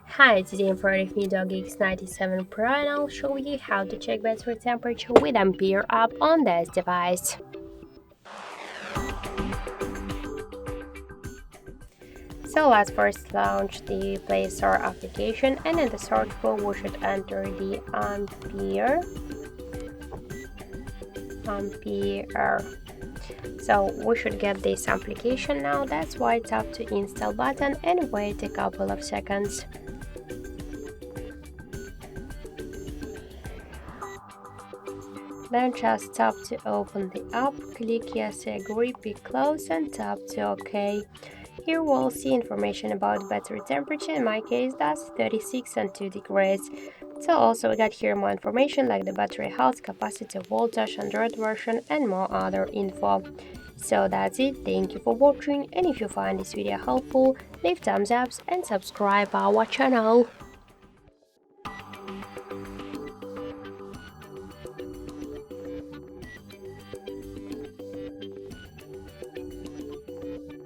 Hi, today I'm for the Use DOOGEE X97 Pro and I'll show you how to check battery temperature with Ampere app on this device. So let's first launch the Play Store application, and in the search bar we should enter the Ampere. So we should get this application now. That's why tap to install button and wait a couple of seconds. Then just tap to open the app, click yes, agree, pick close and tap to OK. Here we'll see information about battery temperature. In my case that's 36 and 2 degrees. So also we got here more information like the battery health, capacity, voltage, Android version and more other info. So that's it, thank you for watching, and if you find this video helpful, leave thumbs up and subscribe our channel.